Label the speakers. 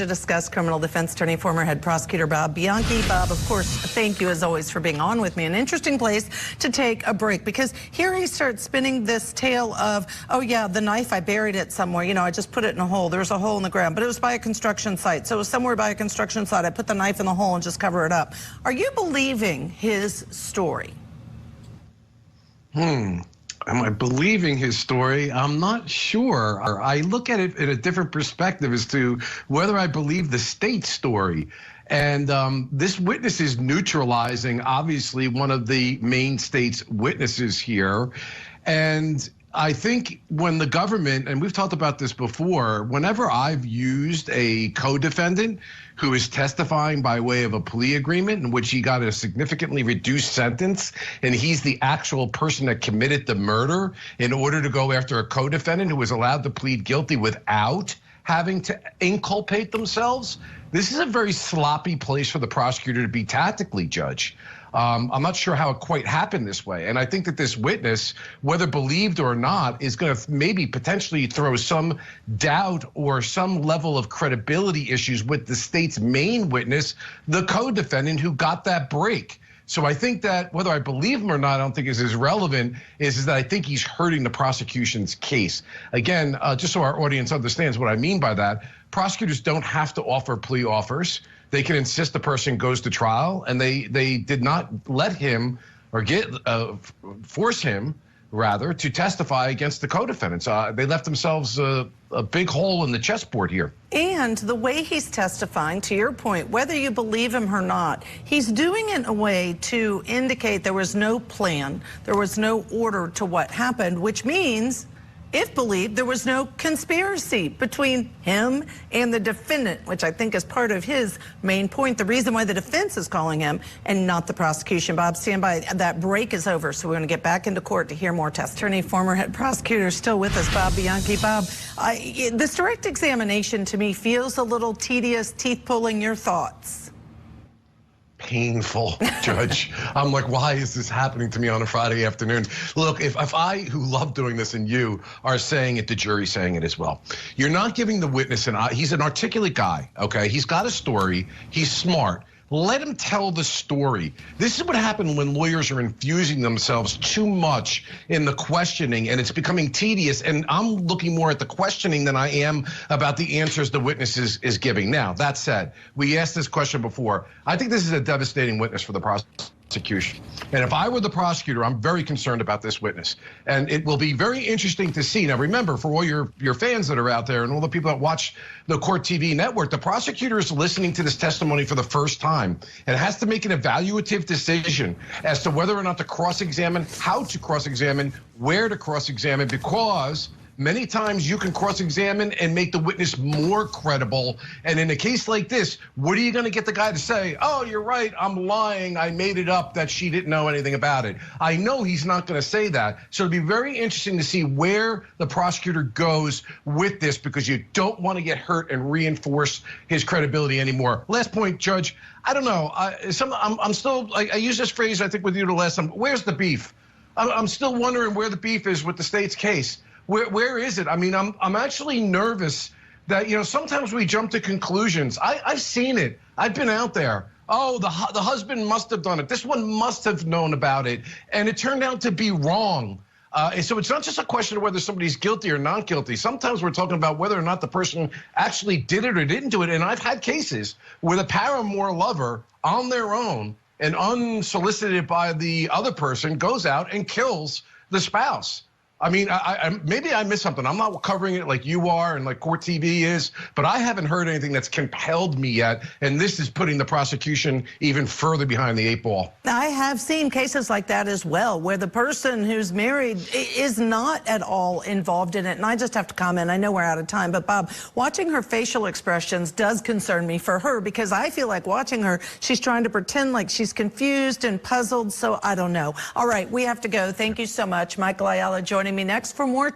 Speaker 1: To discuss criminal defense attorney, former head prosecutor Bob Bianchi. Bob, of course, thank you as always for being on with me. An interesting place to take a break because here he starts spinning this tale of, oh yeah, the knife, I buried it somewhere. You know, I just put it in a hole. There's a hole in the ground, but it was by a construction site. So it was somewhere by a construction site. I put the knife in the hole and just cover it up. Are you believing his story?
Speaker 2: Am I believing his story? I'm not sure. I look at it in a different perspective as to whether I believe the state's story. And this witness is neutralizing, obviously, one of the main state's witnesses here. And I think when the government, and we've talked about this before, whenever I've used a co-defendant who is testifying by way of a plea agreement in which he got a significantly reduced sentence, and he's the actual person that committed the murder in order to go after a co-defendant who was allowed to plead guilty without having to inculpate themselves, this is a very sloppy place for the prosecutor to be tactically, Judge. I'm not sure how it quite happened this way. And I think that this witness, whether believed or not, is going to maybe potentially throw some doubt or some level of credibility issues with the state's main witness, the co-defendant who got that break. So I think that whether I believe him or not, I don't think is as relevant, is that I think he's hurting the prosecution's case. Again, just so our audience understands what I mean by that, prosecutors don't have to offer plea offers. They can insist the person goes to trial, and they did not let him or force him, rather, to testify against the co-defendants. They left themselves a big hole in the chessboard here.
Speaker 1: And the way he's testifying, to your point, whether you believe him or not, he's doing it in a way to indicate there was no plan, there was no order to what happened, which means, if believed, there was no conspiracy between him and the defendant, which I think is part of his main point, the reason why the defense is calling him and not the prosecution. Bob, stand by. That break is over, so we're going to get back into court to hear more testimony. Attorney, former head prosecutor, still with us, Bob Bianchi. Bob, this direct examination to me feels a little tedious, teeth-pulling. Your thoughts?
Speaker 2: Painful, Judge. I'm like, why is this happening to me on a Friday afternoon? Look, if I, who love doing this, and you are saying it, the jury's saying it as well. You're not giving the witness he's an articulate guy, okay? He's got a story, he's smart. Let him tell the story. This is what happened when lawyers are infusing themselves too much in the questioning, and it's becoming tedious. And I'm looking more at the questioning than I am about the answers the witness is giving. Now, that said, we asked this question before. I think this is a devastating witness for the prosecution. And if I were the prosecutor, I'm very concerned about this witness. And it will be very interesting to see. Now, remember, for all your fans that are out there and all the people that watch the Court TV network, the prosecutor is listening to this testimony for the first time and has to make an evaluative decision as to whether or not to cross-examine, how to cross-examine, where to cross-examine, because many times you can cross-examine and make the witness more credible. And in a case like this, what are you going to get the guy to say? Oh, you're right, I'm lying, I made it up that she didn't know anything about it. I know he's not going to say that. So it'll be very interesting to see where the prosecutor goes with this, because you don't want to get hurt and reinforce his credibility anymore. Last point, Judge, I don't know. I'm still, I used this phrase, I think, with you the last time. Where's the beef? I'm still wondering where the beef is with the state's case. Where is it? I mean, I'm actually nervous that, you know, sometimes we jump to conclusions. I've seen it. I've been out there. Oh, the husband must have done it. This one must have known about it. And it turned out to be wrong. And so it's not just a question of whether somebody's guilty or not guilty. Sometimes we're talking about whether or not the person actually did it or didn't do it. And I've had cases where the paramour lover on their own and unsolicited by the other person goes out and kills the spouse. I mean, maybe I missed something. I'm not covering it like you are and like Court TV is, but I haven't heard anything that's compelled me yet. And this is putting the prosecution even further behind the 8 ball.
Speaker 1: I have seen cases like that as well, where the person who's married is not at all involved in it. And I just have to comment, I know we're out of time, but Bob, watching her facial expressions does concern me for her, because I feel like watching her, she's trying to pretend like she's confused and puzzled. So I don't know. All right, we have to go. Thank you so much. Michael Ayala joining me next for more.